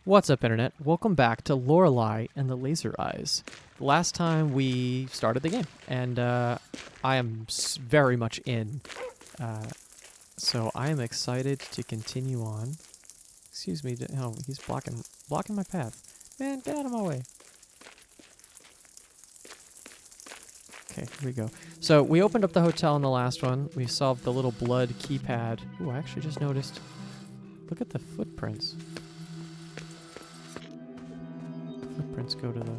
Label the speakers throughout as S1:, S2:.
S1: What's up, Internet? Welcome back to Lorelei and the Laser Eyes. The last time we started the game, and I am very much in. So I am excited to continue on. Excuse me. Oh, he's blocking my path. Man, get out of my way. Okay, here we go. So we opened up the hotel in the last one. We solved the little blood keypad. Ooh, I actually just noticed. Look at the footprints. Footprints go to the...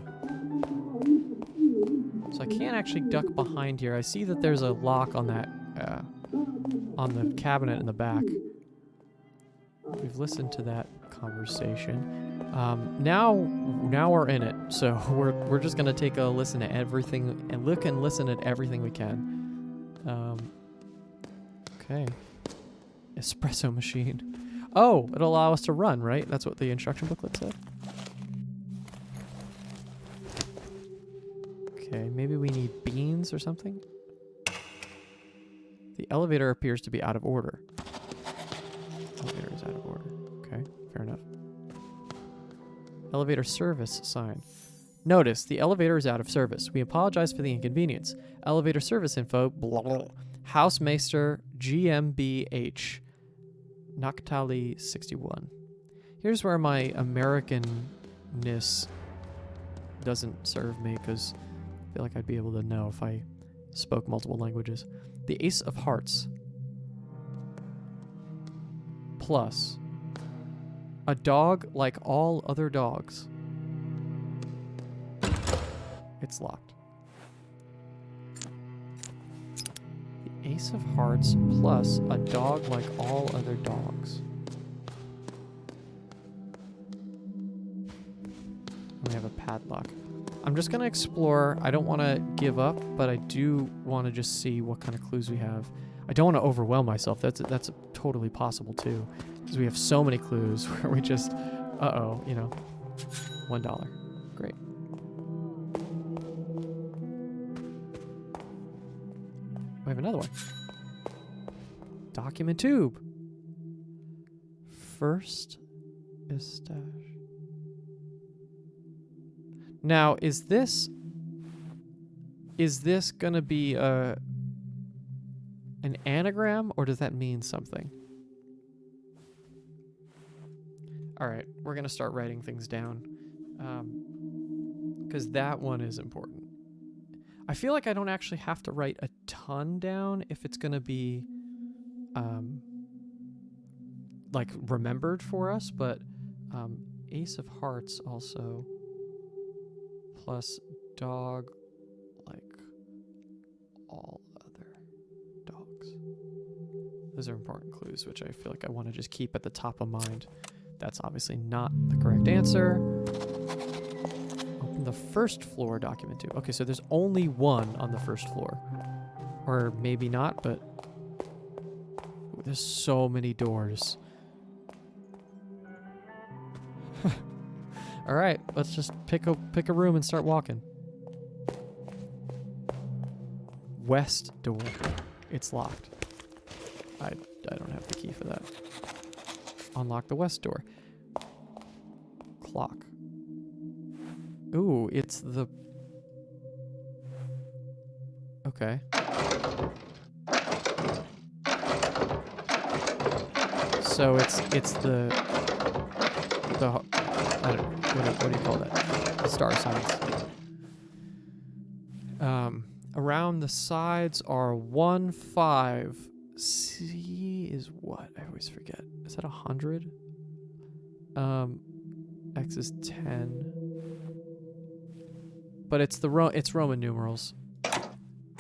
S1: So I can't actually duck behind here. I see that there's a lock on that, on the cabinet in the back. We've listened to that conversation. Now we're in it. So we're just gonna take a listen to everything and look and listen at everything we can. Okay. Espresso machine. Oh, it'll allow us to run, right? That's what the instruction booklet said. Okay, maybe we need beans or something? The elevator appears to be out of order. Elevator is out of order. Okay, fair enough. Elevator service sign. Notice, the elevator is out of service. We apologize for the inconvenience. Elevator service info, blah, blah. Housemeister GmbH. Naktali 61. Here's where my Americanness doesn't serve me, because I feel like I'd be able to know if I spoke multiple languages. The Ace of Hearts. Plus, a dog like all other dogs. It's locked. The Ace of Hearts plus a dog like all other dogs. We have a padlock. I'm just going to explore. I don't want to give up, but I do want to just see what kind of clues we have. I don't want to overwhelm myself. That's totally possible too, because we have so many clues where we just, you know, $1. Great. We have another one. Document tube. First Eustache. Now, is this gonna be an anagram, or does that mean something? All right, we're gonna start writing things down, because that one is important. I feel like I don't actually have to write a ton down if it's gonna be, like, remembered for us, but Ace of Hearts also. Plus dog like all other dogs. Those are important clues, which I feel like I want to just keep at the top of mind. That's obviously not the correct answer. Open the first floor document too. Okay, so there's only one on the first floor. Or maybe not, but there's so many doors. All right, let's just pick a room and start walking. West door. It's locked. I don't have the key for that. Unlock the west door. Clock. Ooh, it's the... Okay. So it's the I don't know, what do you call that? The star signs. Around the sides are 1, 5. C is what? I always forget. Is that 100? X is 10. But it's it's Roman numerals.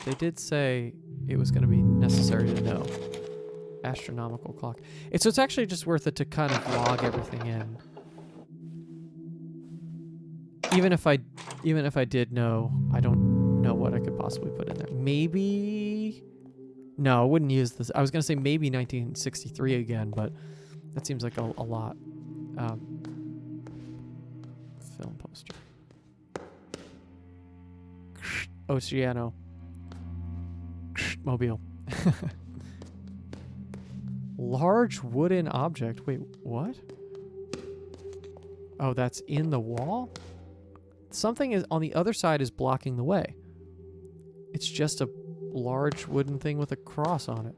S1: They did say it was going to be necessary to know. Astronomical clock. So it's actually just worth it to kind of log everything in. Even if I did know, I don't know what I could possibly put in there. Maybe... No, I wouldn't use this. I was going to say maybe 1963 again, but that seems like a lot. Film poster. Oceano. Mobile. Large wooden object. Wait, what? Oh, that's in the wall? Something is on the other side is blocking the way. It's just a large wooden thing with a cross on it.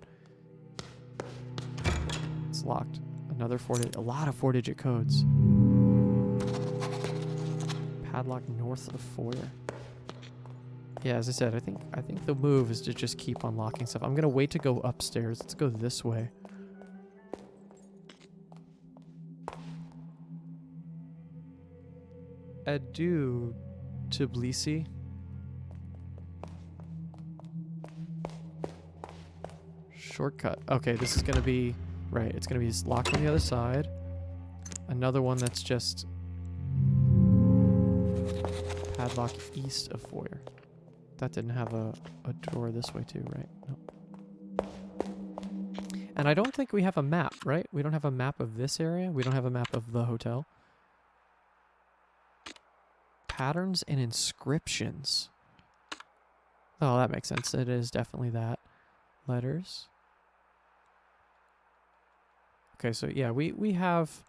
S1: It's locked. Another a lot of 4-digit codes. Padlock north of foyer. Yeah, as I said, I think the move is to just keep unlocking stuff. I'm gonna wait to go upstairs. Let's go this way. Adieu, Tbilisi. Shortcut. Okay, this is gonna be right. It's gonna be locked on the other side. Another one that's just padlock east of foyer. That didn't have a door this way too, right? No. And I don't think we have a map, right? We don't have a map of this area. We don't have a map of the hotel. Patterns and inscriptions. Oh, that makes sense. It is definitely that. Letters. Okay, so yeah, we have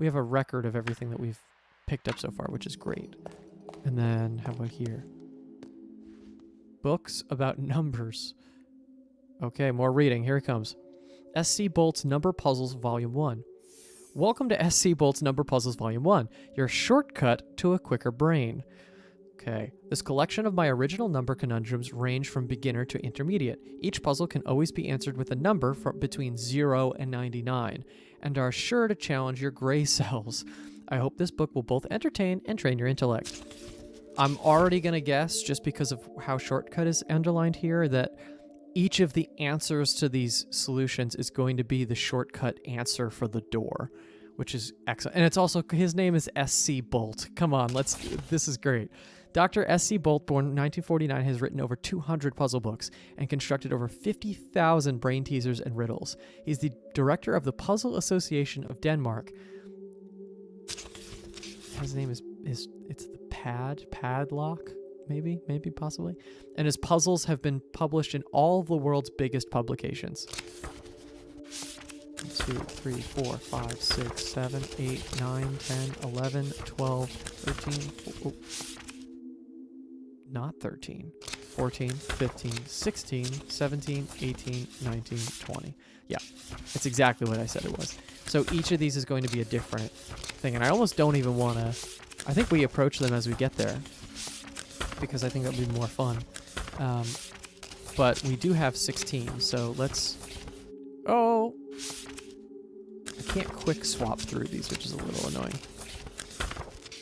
S1: a record of everything that we've picked up so far, which is great. And then how about here? Books about numbers. Okay, more reading. Here it comes. S.C. Bolt's Number Puzzles Volume 1. Welcome to S.C. Bolt's Number Puzzles Volume 1, your shortcut to a quicker brain. Okay, this collection of my original number conundrums range from beginner to intermediate. Each puzzle can always be answered with a number from between 0 and 99, and are sure to challenge your gray cells. I hope this book will both entertain and train your intellect. I'm already going to guess, just because of how shortcut is underlined here, that each of the answers to these solutions is going to be the shortcut answer for the door, which is excellent. And it's also, his name is S.C. Bolt. Come on, this is great. Dr. S.C. Bolt, born in 1949, has written over 200 puzzle books and constructed over 50,000 brain teasers and riddles. He's the director of the Puzzle Association of Denmark. His name is it's the Padlock, maybe, possibly. And his puzzles have been published in all of the world's biggest publications. 1, 2, 3, 4, 5, 6, 7, 8, 9, 10, 11, 12, 13, not 13, 14, 15, 16, 17, 18, 19, 20. Yeah, it's exactly what I said it was. So each of these is going to be a different thing. And I almost don't even want to... I think we approach them as we get there, because I think that would be more fun. But we do have 16, so let's... Oh! I can't quick swap through these, which is a little annoying.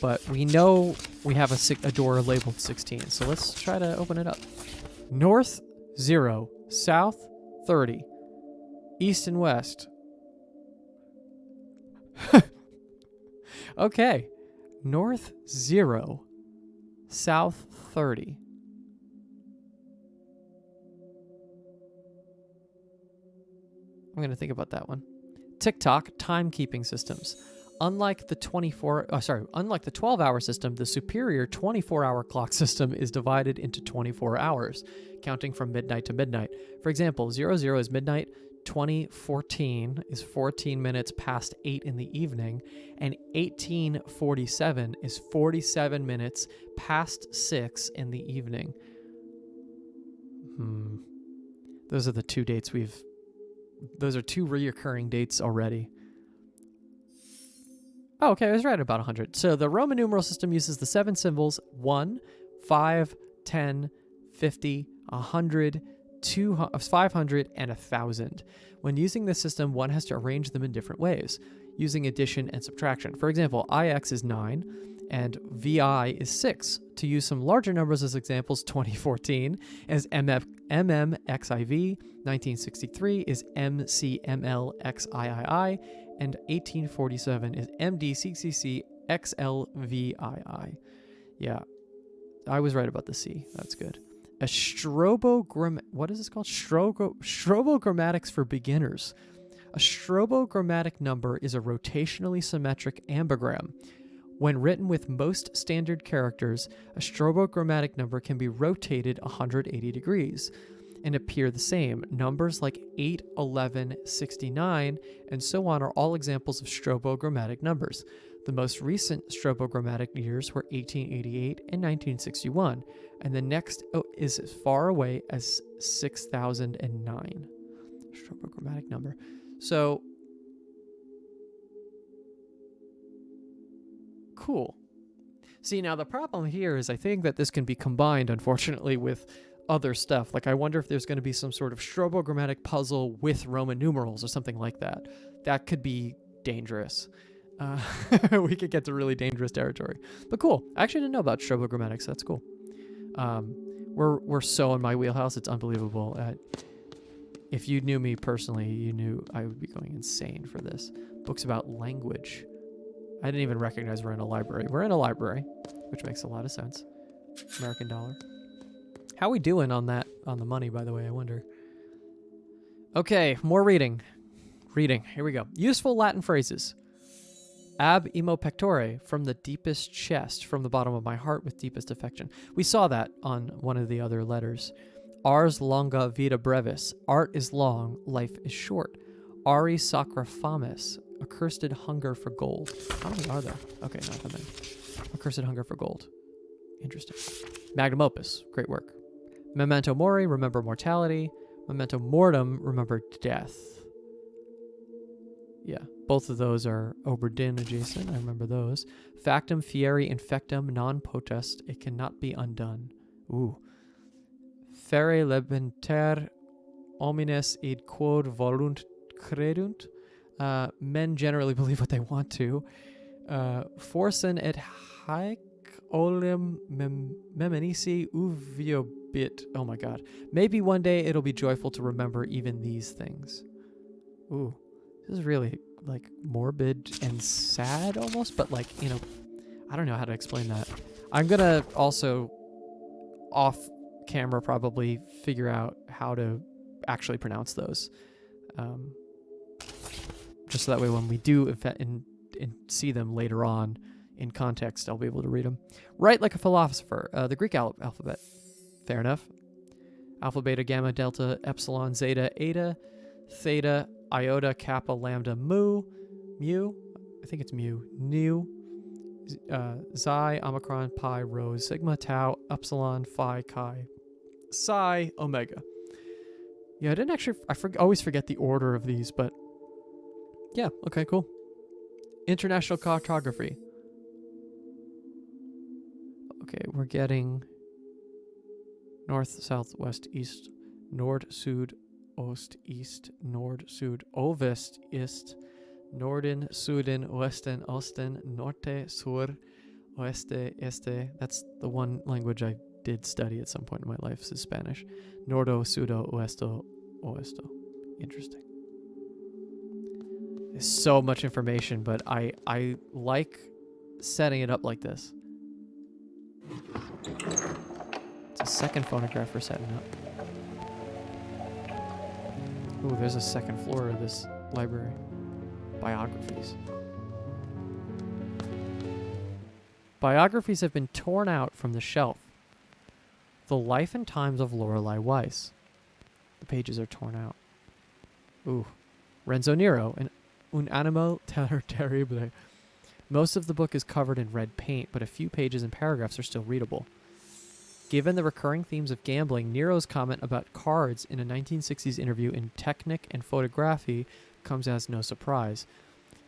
S1: But we know we have a door labeled 16, so let's try to open it up. North, 0. South, 30. East and west. Okay. North, 0. South, 30. I'm going to think about that one. TikTok timekeeping systems. Unlike the 12-hour system, the superior 24-hour clock system is divided into 24 hours, counting from midnight to midnight. For example, 00 is midnight, 2014 is 14 minutes past 8 in the evening, and 1847 is 47 minutes past 6 in the evening. Those are the two dates those are two reoccurring dates already. Oh, okay, I was right about 100. So the Roman numeral system uses the 7 symbols 1, 5, 10, 50, 100, 500, and 1,000. When using this system, one has to arrange them in different ways, using addition and subtraction. For example, IX is 9 and VI is 6. To use some larger numbers as examples, 2014 is MMXIV, 1963 is MCMLXIII, and 1847 is MDCCCXLVII. Yeah, I was right about the C. That's good. A what is this called? Strobogrammatics for beginners. A strobogrammatic number is a rotationally symmetric ambigram. When written with most standard characters, a strobogrammatic number can be rotated 180 degrees. and appear the same. Numbers like 8, 11, 69, and so on are all examples of strobogrammatic numbers. The most recent strobogrammatic years were 1888 and 1961, and the next is as far away as 6009. Strobogrammatic number. So, cool. See, now the problem here is I think that this can be combined, unfortunately, with other stuff. Like, I wonder if there's going to be some sort of strobogrammatic puzzle with Roman numerals or something like that. That could be dangerous. We could get to really dangerous territory. But cool. I actually didn't know about strobogrammatics. That's cool. We're so in my wheelhouse. It's unbelievable. If you knew me personally, you knew I would be going insane for this. Books about language. I didn't even recognize we're in a library. We're in a library, which makes a lot of sense. American dollar. How we doing on that, on the money, by the way, I wonder. Okay, more reading. Here we go. Useful Latin phrases. Ab imo pectore, from the deepest chest, from the bottom of my heart with deepest affection. We saw that on one of the other letters. Ars longa vita brevis. Art is long, life is short. Ari sacra fames. Accursed hunger for gold. How many are there? Okay, not that many. Accursed hunger for gold. Interesting. Magnum opus. Great work. Memento mori, remember mortality. Memento mortem, remember death. Yeah, both of those are Oberdin adjacent. I remember those. Factum fieri infectum non potest. It cannot be undone. Ooh. Fere lebenter homines id quod volunt credunt. Men generally believe what they want to. Forsen et haec olim memenisi uviobit. Oh my god. Maybe one day it'll be joyful to remember even these things. Ooh. This is really, like, morbid and sad almost, but, like, you know, I don't know how to explain that. I'm gonna also, off camera, probably figure out how to actually pronounce those. Just so that way when we do and see them later on in context, I'll be able to read them. Write like a philosopher. The Greek alphabet. Fair enough. Alpha, beta, gamma, delta, epsilon, zeta, eta, theta, iota, kappa, lambda, mu, I think it's mu, nu, xi, omicron, pi, rho, sigma, tau, epsilon, phi, chi, psi, omega. Yeah, I didn't actually, always forget the order of these, but yeah, okay, cool. International cartography. Okay, we're getting north, south, west, east, nord, sud, ost, east, nord, sud, ovest, ist, norden, suden, westen, osten, norte, sur, oeste, este. That's the one language I did study at some point in my life, is Spanish. Nordo, sudo, oesto, oesto. Interesting. There's so much information, but I like setting it up like this. It's a second phonograph we're setting up. Ooh, there's a second floor of this library. Biographies. Biographies have been torn out from the shelf. The Life and Times of Lorelei Weiss. The pages are torn out. Ooh. Renzo Nero, Un animo terrible. Most of the book is covered in red paint, but a few pages and paragraphs are still readable. Given the recurring themes of gambling, Nero's comment about cards in a 1960s interview in Technic and Photography comes as no surprise.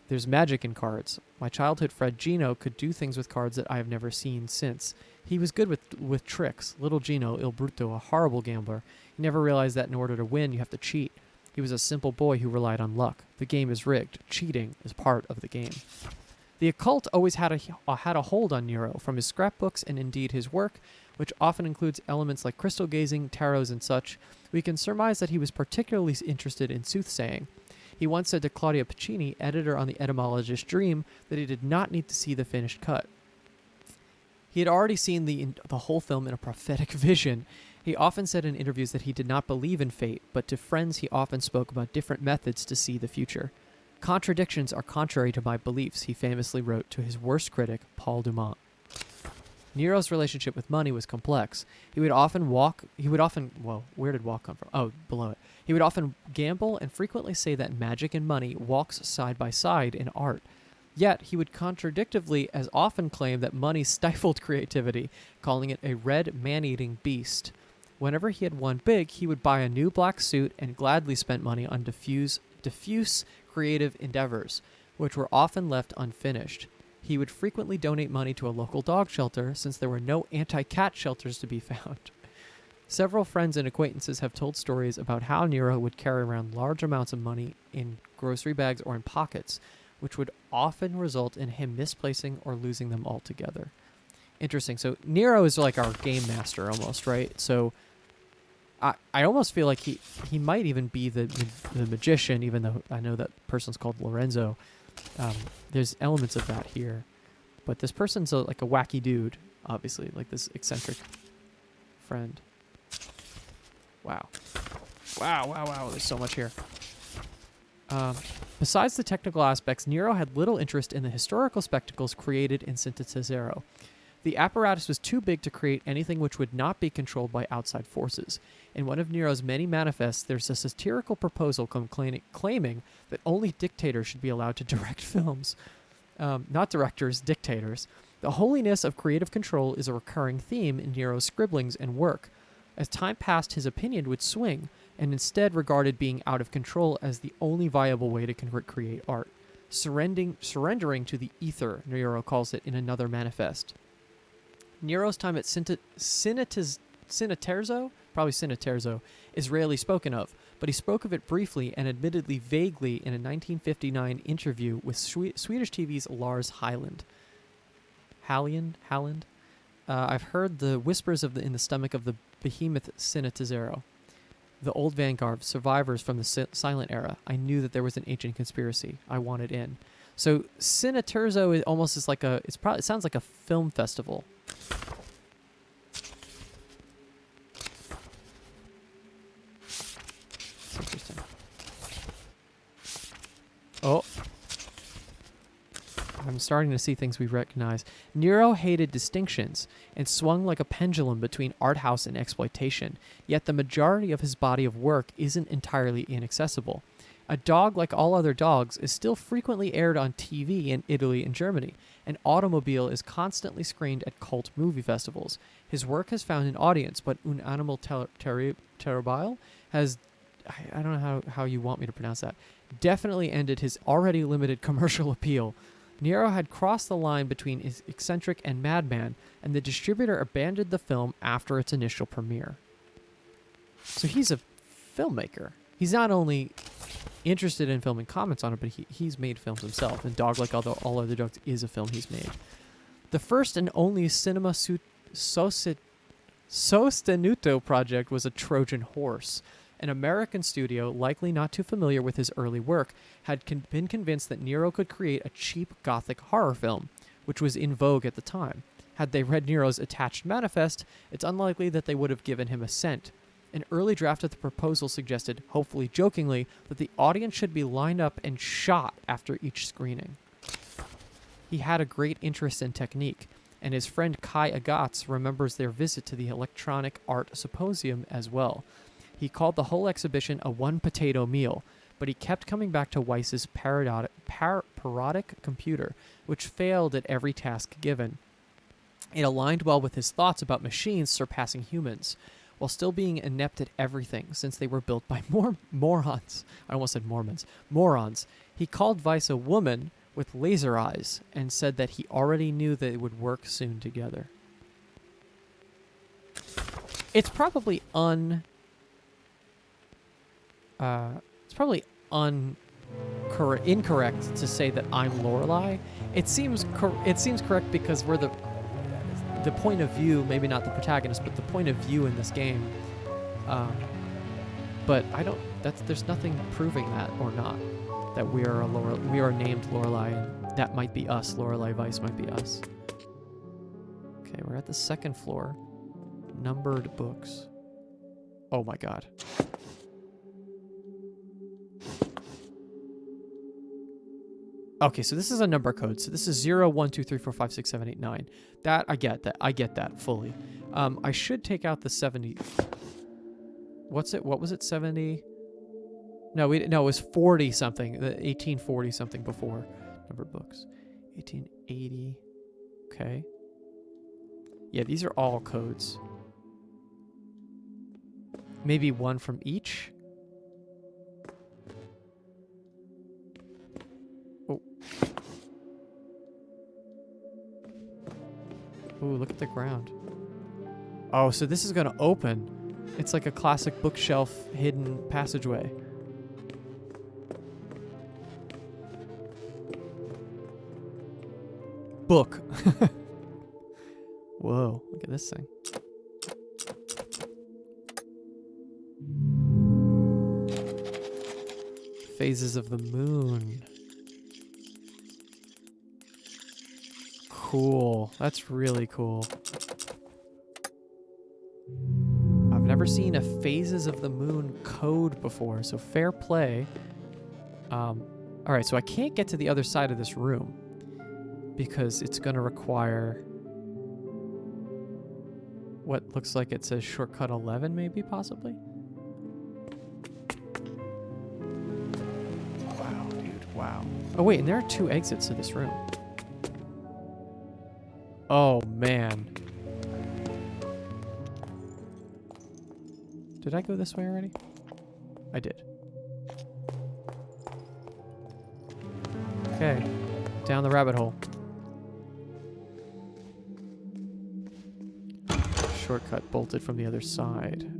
S1: There's magic in cards. My childhood friend Gino could do things with cards that I have never seen since. He was good with tricks. Little Gino, il brutto, a horrible gambler. He never realized that in order to win, you have to cheat. He was a simple boy who relied on luck. The game is rigged. Cheating is part of the game. The occult always had a hold on Nero, from his scrapbooks and indeed his work, which often includes elements like crystal gazing, tarots, and such. We can surmise that he was particularly interested in soothsaying. He once said to Claudia Piccini, editor on The Etymologist's Dream, that he did not need to see the finished cut. He had already seen the whole film in a prophetic vision. He often said in interviews that he did not believe in fate, but to friends he often spoke about different methods to see the future. Contradictions are contrary to my beliefs, he famously wrote to his worst critic, Paul Dumont. Nero's relationship with money was complex. Well, where did walk come from? Oh, below it. He would often gamble and frequently say that magic and money walks side by side in art. Yet, he would contradictively as often claim that money stifled creativity, calling it a red man-eating beast. Whenever he had won big, he would buy a new black suit and gladly spent money on diffuse creative endeavors, which were often left unfinished. He would frequently donate money to a local dog shelter since there were no anti-cat shelters to be found. Several friends and acquaintances have told stories about how Nero would carry around large amounts of money in grocery bags or in pockets, which would often result in him misplacing or losing them altogether. Interesting. So Nero is like our game master almost, right? So I almost feel like he might even be the magician, even though I know that person's called Lorenzo. There's elements of that here. But this person's like a wacky dude, obviously, like this eccentric friend. Wow. Wow. There's so much here. Besides the technical aspects, Nero had little interest in the historical spectacles created in Cinta The apparatus was too big to create anything which would not be controlled by outside forces. In one of Nero's many manifests, there's a satirical proposal claiming that only dictators should be allowed to direct films. Not directors, dictators. The holiness of creative control is a recurring theme in Nero's scribblings and work. As time passed, his opinion would swing, and instead regarded being out of control as the only viable way to create art. Surrendering to the ether, Nero calls it in another manifest. Nero's time at Cineterzo, is rarely spoken of, but he spoke of it briefly and admittedly vaguely in a 1959 interview with Swedish TV's Lars Halland. I've heard the whispers in the stomach of the behemoth Cineterzo, the old vanguard, survivors from the silent era. I knew that there was an ancient conspiracy. I wanted in. So Cineterzo is like it sounds like a film festival. It's interesting. Oh. I'm starting to see things we recognize. Nero hated distinctions and swung like a pendulum between art house and exploitation, yet the majority of his body of work isn't entirely inaccessible. A dog, like all other dogs, is still frequently aired on TV in Italy and Germany. An automobile is constantly screened at cult movie festivals. His work has found an audience, but Un Animal Terribile has, I don't know how you want me to pronounce that, definitely ended his already limited commercial appeal. Nero had crossed the line between his eccentric and madman, and the distributor abandoned the film after its initial premiere. So he's a filmmaker. He's not only interested in filming comments on it, but he's made films himself. And Dog Like All Other Dogs is a film he's made. The first and only Cinema Sostenuto project was a Trojan Horse. An American studio, likely not too familiar with his early work, had been convinced that Nero could create a cheap Gothic horror film, which was in vogue at the time. Had they read Nero's attached manifest, it's unlikely that they would have given him assent. An early draft of the proposal suggested, hopefully jokingly, that the audience should be lined up and shot after each screening. He had a great interest in technique, and his friend Kai Agatz remembers their visit to the Electronic Art Symposium as well. He called the whole exhibition a one-potato meal, but he kept coming back to Weiss's parodic computer, which failed at every task given. It aligned well with his thoughts about machines surpassing humans, while still being inept at everything, since they were built by morons. I almost said Mormons. Morons. He called Weiss a woman with laser eyes, and said that he already knew that it would work soon together. It's probably incorrect to say that I'm Lorelei. It seems correct because we're the point of view, maybe not the protagonist, but the point of view in this game. But there's nothing proving that or not, that we are named Lorelei, and that might be us. Lorelei Weiss might be us. Okay, we're at the second floor. Numbered books. Oh my god. Okay, so this is a number code. So this is 0, 1, 2, 3, 4, 5, 6, 7, 8, 9. That, I get that. I get that fully. I should take out the 70. What's it? What was it? 70? No, it was 40 something. The 1840 something before number books. 1880. Okay. Yeah, these are all codes. Maybe one from each? Oh. Ooh, look at the ground. Oh, so this is going to open. It's like a classic bookshelf hidden passageway. Book. Whoa, look at this thing. Phases of the moon. Cool. That's really cool. I've never seen a phases of the moon code before, so fair play. All right, so I can't get to the other side of this room because it's going to require what looks like it says shortcut 11, maybe, possibly? Wow, dude, wow. Oh, wait, and there are 2 exits to this room. Oh, man. Did I go this way already? I did. Okay, down the rabbit hole. Shortcut bolted from the other side.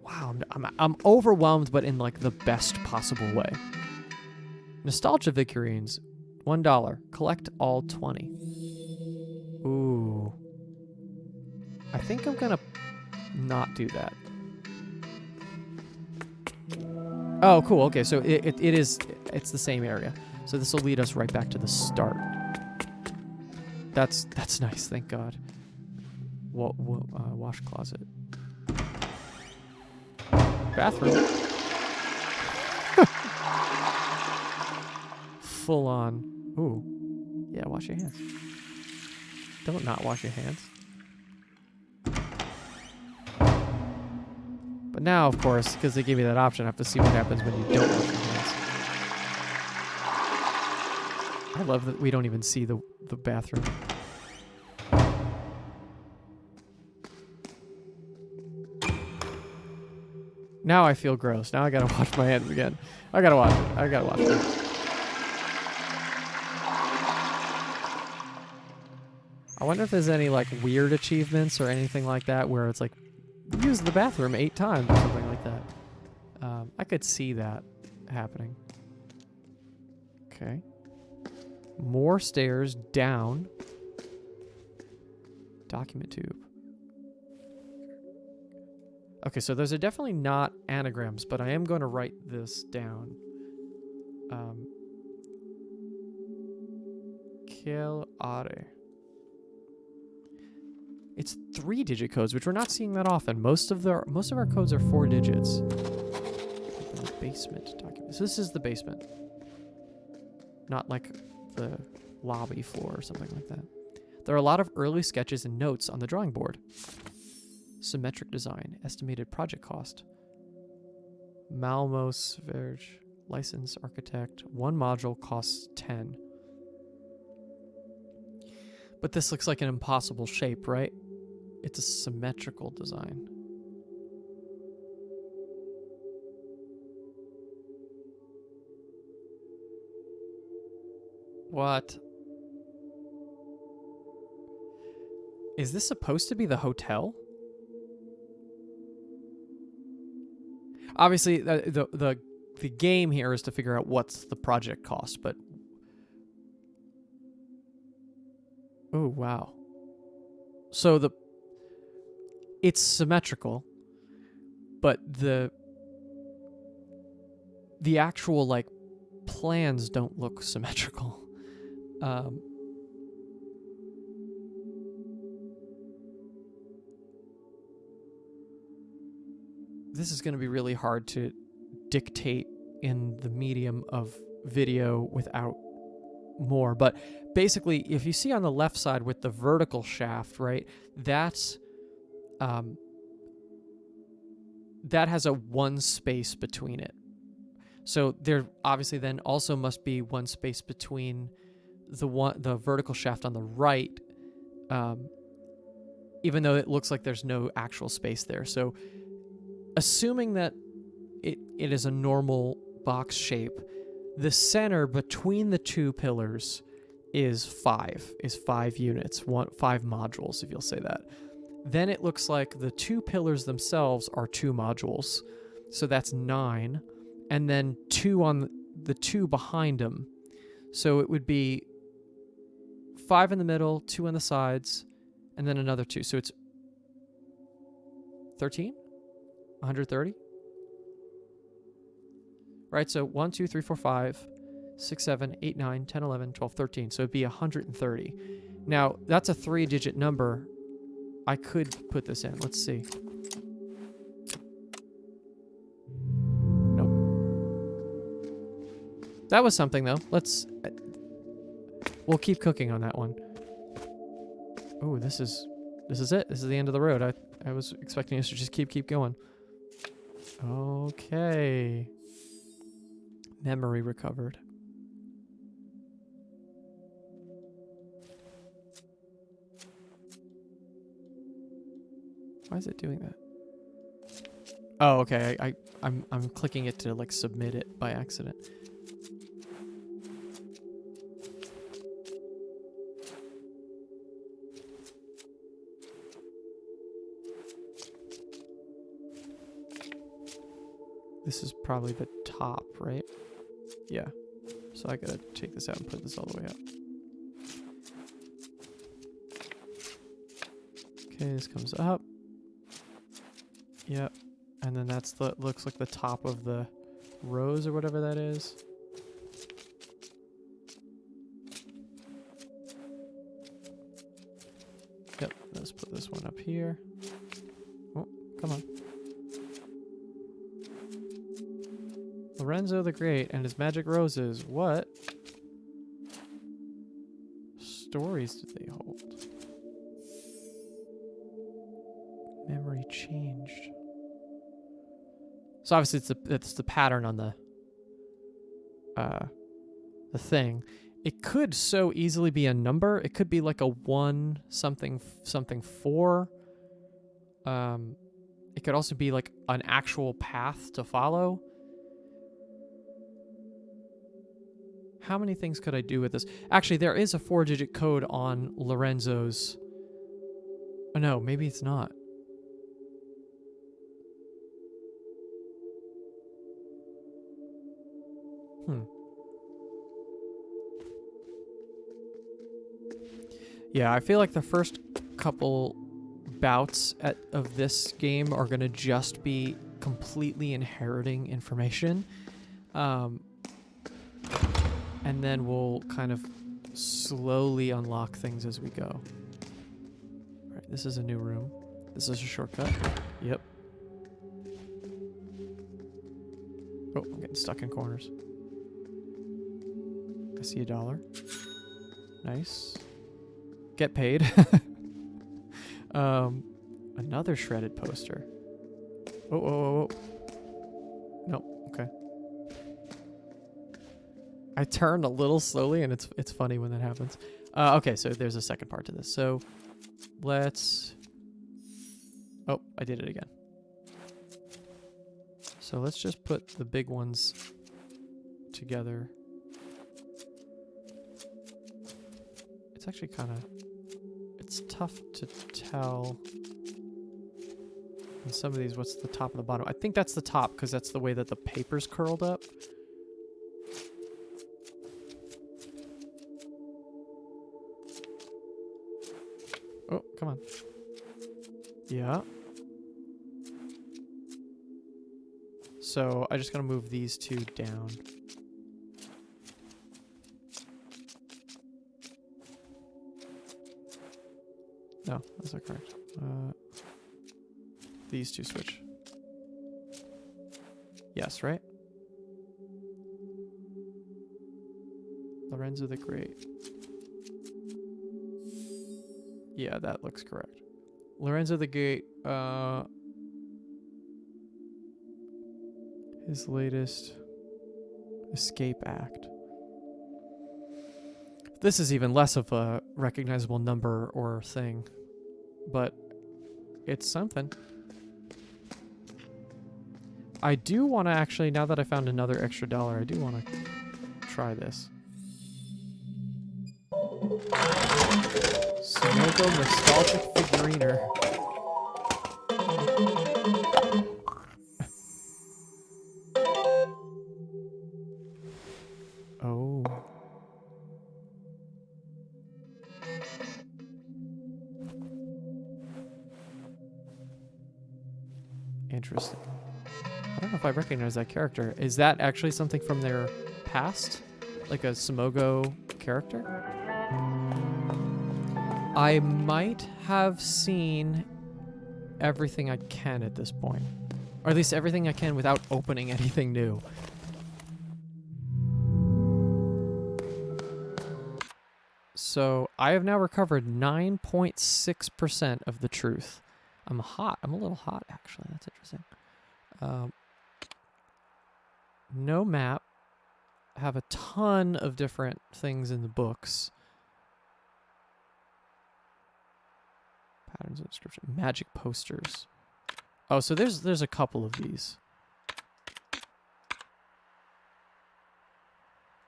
S1: Wow, I'm overwhelmed, but in like the best possible way. Nostalgia figurines, $1. Collect all 20. Ooh. I think I'm gonna not do that. Oh, cool. Okay, so it's the same area. So this will lead us right back to the start. That's nice, thank God. Wash closet. Bathroom. Full on. Ooh. Yeah, wash your hands. Don't not wash your hands. But now, of course, because they gave me that option, I have to see what happens when you don't wash your hands. I love that we don't even see the bathroom. Now I feel gross. Now I gotta wash my hands again. I gotta wash it. I gotta wash it. I wonder if there's any like weird achievements or anything like that where it's like use the bathroom 8 times or something like that. I could see that happening. Okay. More stairs down. Document tube. Okay, so those are definitely not anagrams, but I am going to write this down. Kill are. It's 3-digit codes, which we're not seeing that often. Most of our codes are 4 digits. Open the basement document. So this is the basement, not like the lobby floor or something like that. There are a lot of early sketches and notes on the drawing board. Symmetric design, estimated project cost. Malmos Verge, license architect. 1 module costs 10. But this looks like an impossible shape, right? It's a symmetrical design. What? Is this supposed to be the hotel? Obviously, the game here is to figure out what's the project cost, but... Oh, wow. So it's symmetrical, but the actual, like, plans don't look symmetrical. this is going to be really hard to dictate in the medium of video without more, but basically if you see on the left side with the vertical shaft, right, that's that has a one space between it. So there obviously then also must be one space between the vertical shaft on the right, even though it looks like there's no actual space there. So assuming that it is a normal box shape, the center between the two pillars is 5 units, 5 modules, if you'll say that. Then it looks like the two pillars themselves are 2 modules. So that's 9. And then 2 on the 2 behind them. So it would be 5 in the middle, 2 on the sides, and then another 2. So it's 13? 130? Right, so 1, 2, 3, 4, 5, 6, 7, 8, 9, 10, 11, 12, 13. So it'd be 130. Now, that's a 3-digit number. I could put this in. Let's see. Nope. That was something, though. We'll keep cooking on that one. Oh, this is it. This is the end of the road. I was expecting us to just keep going. Okay. Memory recovered. Why is it doing that? Oh, okay. I'm clicking it to like submit it by accident. This is probably the top, right? Yeah. So I gotta take this out and put this all the way up. Okay, this comes up. Yep. And then that's looks like the top of the rose or whatever that is. Yep, let's put this one up here. Oh, come on. Lorenzo the Great and his magic roses. What stories did they hold? Memory changed. So obviously it's the pattern on the thing. It could so easily be a number. It could be like a 1 something something 4. It could also be like an actual path to follow. How many things could I do with this? Actually, there is a 4-digit code on Lorenzo's. Oh no, maybe it's not. Yeah, I feel like the first couple bouts of this game are going to just be completely inheriting information. And then we'll kind of slowly unlock things as we go. All right, this is a new room. This is a shortcut. Yep. Oh, I'm getting stuck in corners. I see $1. Nice. Get paid. Another shredded poster. Oh. Nope. Okay. I turned a little slowly, and it's funny when that happens. Okay, so there's a second part to this. So let's. Oh, I did it again. So let's just put the big ones together. It's actually kind of. It's tough to tell. In some of these, what's the top and the bottom? I think that's the top because that's the way that the paper's curled up. Oh, come on. Yeah. So I just gotta move these 2 down. No, that's not correct. These 2 switch. Yes, right? Lorenzo the Great. Yeah, that looks correct. Lorenzo the Great, his latest escape act. This is even less of a recognizable number or thing, but it's something. I do want to actually, now that I found another extra dollar, I do want to try this. Sunoco Nostalgic Figuriner. Oh. Interesting. I don't know if I recognize that character. Is that actually something from their past? Like a Simogo character? I might have seen everything I can at this point. Or at least everything I can without opening anything new. So I have now recovered 9.6% of the truth. I'm hot. I'm a little hot, actually. That's interesting. No map. Have a ton of different things in the books. Patterns of description. Magic posters. Oh, so there's a couple of these.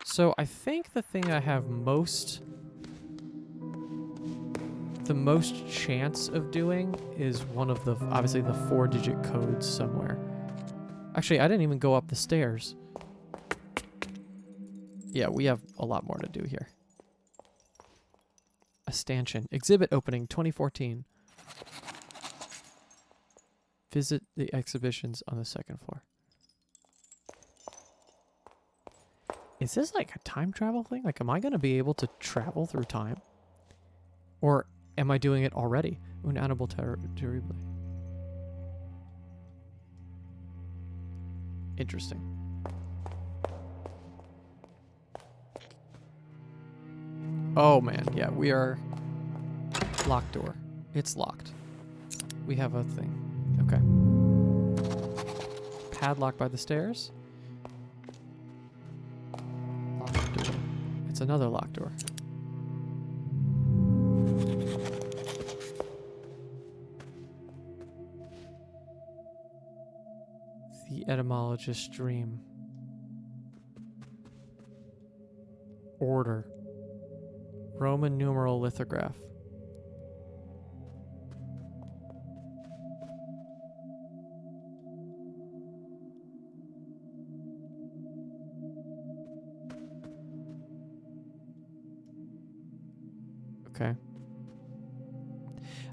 S1: So I think the thing I have the most chance of doing is one of the, obviously the 4-digit codes somewhere. Actually, I didn't even go up the stairs. Yeah, we have a lot more to do here. A stanchion. Exhibit opening 2014. Visit the exhibitions on the 2nd floor. Is this like a time travel thing? Like, am I going to be able to travel through time? Or am I doing it already? Un animal terrible. Interesting. Oh man, yeah, we are... Locked door. It's locked. We have a thing. Okay. Padlock by the stairs. Locked door. It's another locked door. The etymologist's dream. Order. Roman numeral lithograph. Okay.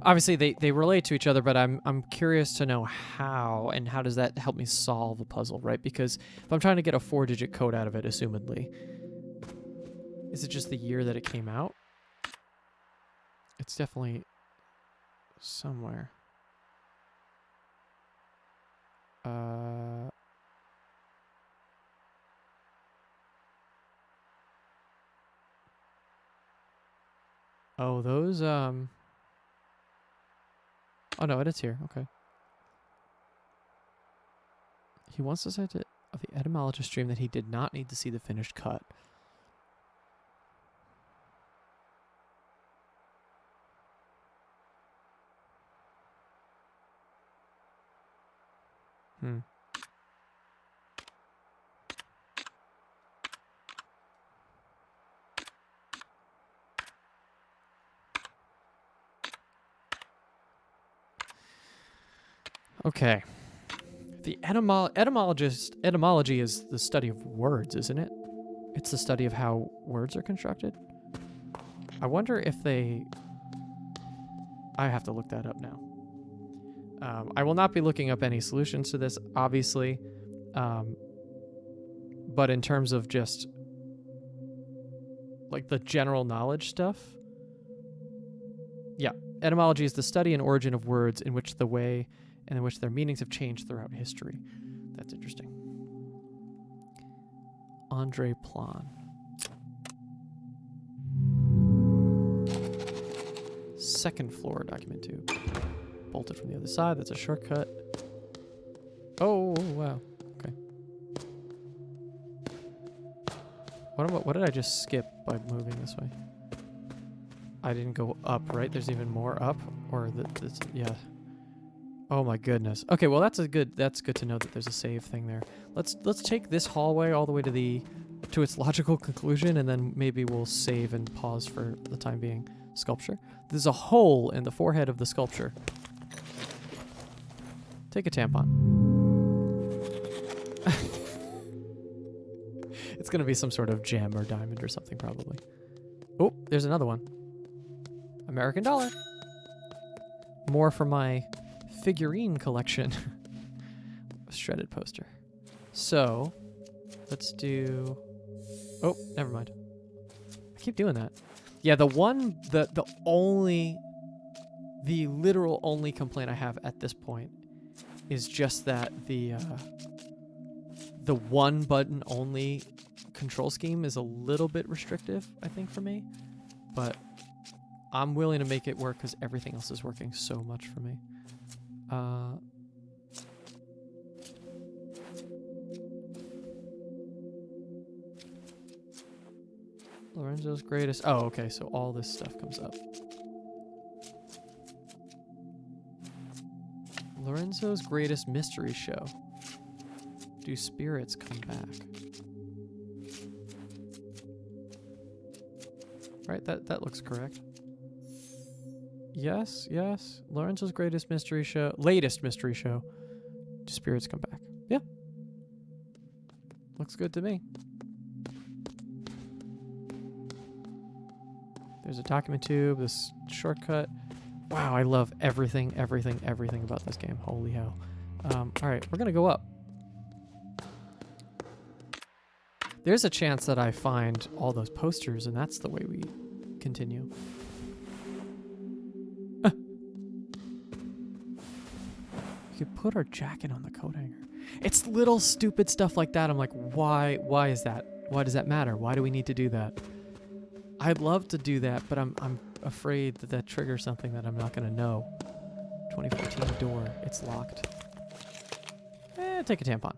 S1: Obviously, they relate to each other, but I'm curious to know how, and how does that help me solve a puzzle, right? Because if I'm trying to get a 4-digit code out of it, assumedly, is it just the year that it came out? It's definitely somewhere. Oh, those, oh no, it is here. Okay. He once decided of the etymologist's dream that he did not need to see the finished cut. Okay. The etymology is the study of words, isn't it? It's the study of how words are constructed. I wonder if they... I have to look that up now. I will not be looking up any solutions to this, obviously. But in terms of just like the general knowledge stuff, yeah, etymology is the study and origin of words in which their meanings have changed throughout history. That's interesting. Andre Plan. Second floor document tube. Bolted from the other side. That's a shortcut. Oh, wow. Okay. What did I just skip by moving this way? I didn't go up, right? There's even more up? Or this, yeah. Oh my goodness. Okay, well that's good to know that there's a save thing there. Let's take this hallway all the way to its logical conclusion, and then maybe we'll save and pause for the time being. Sculpture. There's a hole in the forehead of the sculpture. Take a tampon. It's gonna be some sort of gem or diamond or something probably. Oh, there's another one. American dollar. More for my figurine collection. Shredded poster. So, let's do... Oh, never mind. I keep doing that. Yeah, the literal only complaint I have at this point is just that the one button only control scheme is a little bit restrictive, I think, for me. But I'm willing to make it work because everything else is working so much for me. Lorenzo's greatest... Oh, okay, so all this stuff comes up. Lorenzo's greatest mystery show. Do spirits come back? Right, that looks correct. Yes. Lorenzo's greatest mystery show. Latest mystery show. Do spirits come back? Yeah. Looks good to me. There's a document tube, this shortcut. Wow, I love everything about this game. Holy hell. Alright, we're gonna go up. There's a chance that I find all those posters, and that's the way we continue. We could put our jacket on the coat hanger. It's little stupid stuff like that. I'm like, why is that? Why does that matter? Why do we need to do that? I'd love to do that, but I'm afraid that triggers something that I'm not going to know. 2014 door. It's locked. Take a tampon.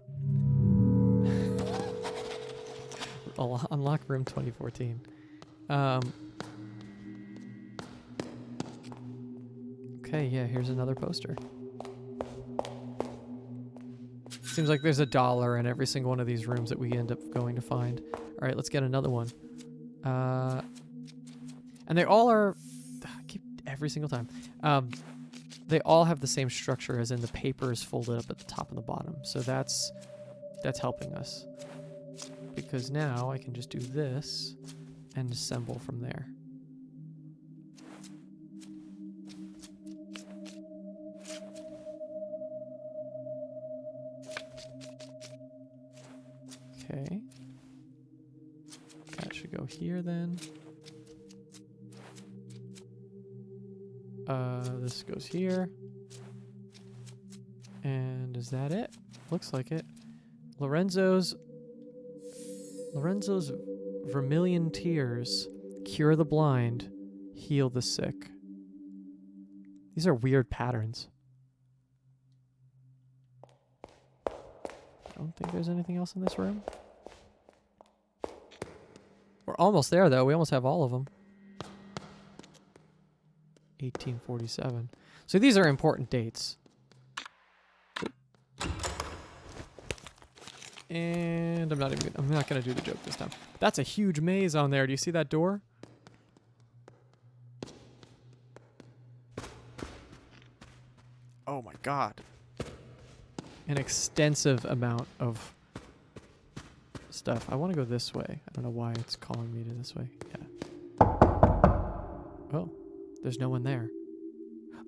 S1: Unlock room 2014. Okay, yeah, here's another poster. Seems like there's $1 in every single one of these rooms that we end up going to find. All right, let's get another one. And they all are... I keep every single time. They all have the same structure, as in the paper is folded up at the top and the bottom. So that's helping us. Because now I can just do this and assemble from there. Okay. That should go here then. This goes here. And is that it? Looks like it. Lorenzo's vermilion tears cure the blind, heal the sick. These are weird patterns. I don't think there's anything else in this room. We're almost there, though. We almost have all of them. 1847. So these are important dates. And I'm not gonna do the joke this time. That's a huge maze on there. Do you see that door? Oh my god. An extensive amount of stuff. I want to go this way. I don't know why it's calling me to this way. Yeah. Oh, there's no one there.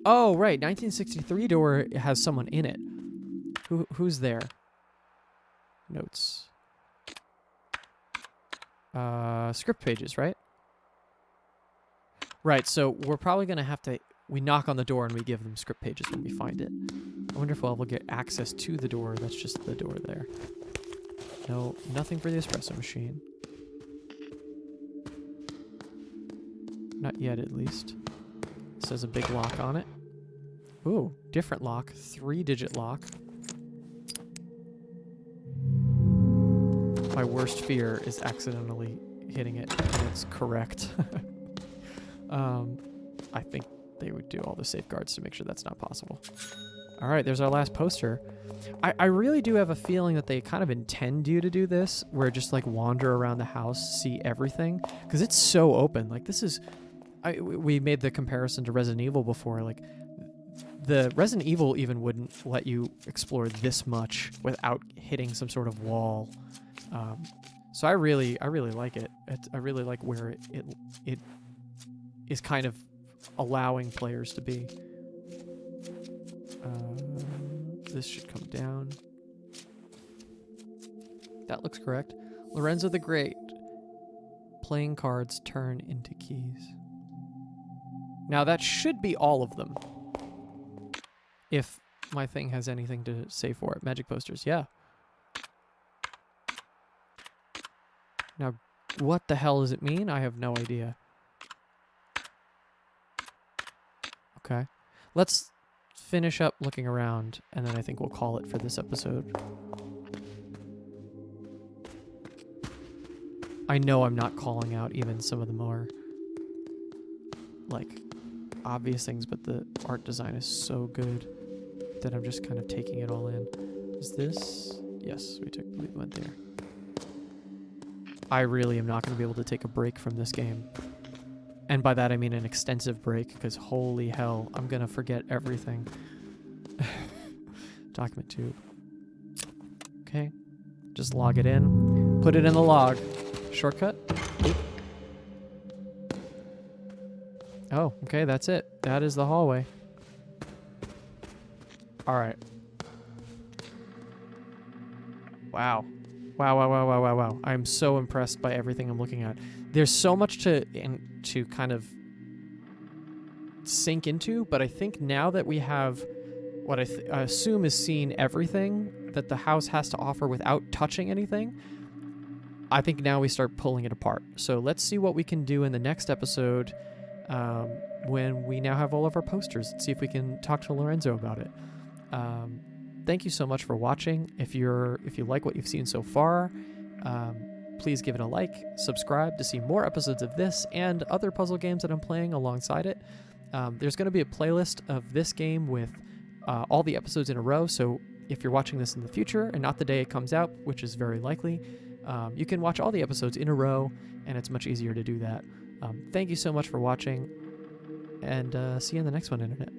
S1: Oh, right. 1963 door has someone in it. Who's there? Notes. Script pages, right? Right, so we're probably going to have to... We knock on the door and we give them script pages when we find it. I wonder if we'll get access to the door. That's just the door there. No, nothing for the espresso machine. Not yet, at least. It says a big lock on it. Ooh, different lock. 3-digit lock. My worst fear is accidentally hitting it, and it's correct. I think they would do all the safeguards to make sure that's not possible. All right, there's our last poster. I really do have a feeling that they kind of intend you to do this, where just like wander around the house, see everything, because it's so open. Like this is, we made the comparison to Resident Evil before. Like the Resident Evil even wouldn't let you explore this much without hitting some sort of wall. So I really like it. I really like where it is kind of allowing players to be. This should come down. That looks correct. Lorenzo the Great. Playing cards turn into keys. Now that should be all of them. If my thing has anything to say for it. Magic posters, yeah. Now, what the hell does it mean? I have no idea. Okay. Let's finish up looking around, and then I think we'll call it for this episode. I know I'm not calling out even some of the more, like, obvious things, but the art design is so good that I'm just kind of taking it all in. Is this? Yes, we went there. I really am not going to be able to take a break from this game. And by that I mean an extensive break, because holy hell, I'm going to forget everything. Document tube. Okay. Just log it in. Put it in the log. Shortcut. Oop. Oh, okay, that's it. That is the hallway. Alright. Wow. Wow. I'm so impressed by everything I'm looking at. There's so much to kind of sink into, but I think now that we have what I assume is seeing everything that the house has to offer without touching anything, I think now we start pulling it apart. So let's see what we can do in the next episode when we now have all of our posters. Let's see if we can talk to Lorenzo about it. Thank you so much for watching. If you like what you've seen so far, please give it a like, subscribe to see more episodes of this and other puzzle games that I'm playing alongside it. There's going to be a playlist of this game with all the episodes in a row, so if you're watching this in the future and not the day it comes out, which is very likely, you can watch all the episodes in a row, and it's much easier to do that. Thank you so much for watching, and see you in the next one, Internet.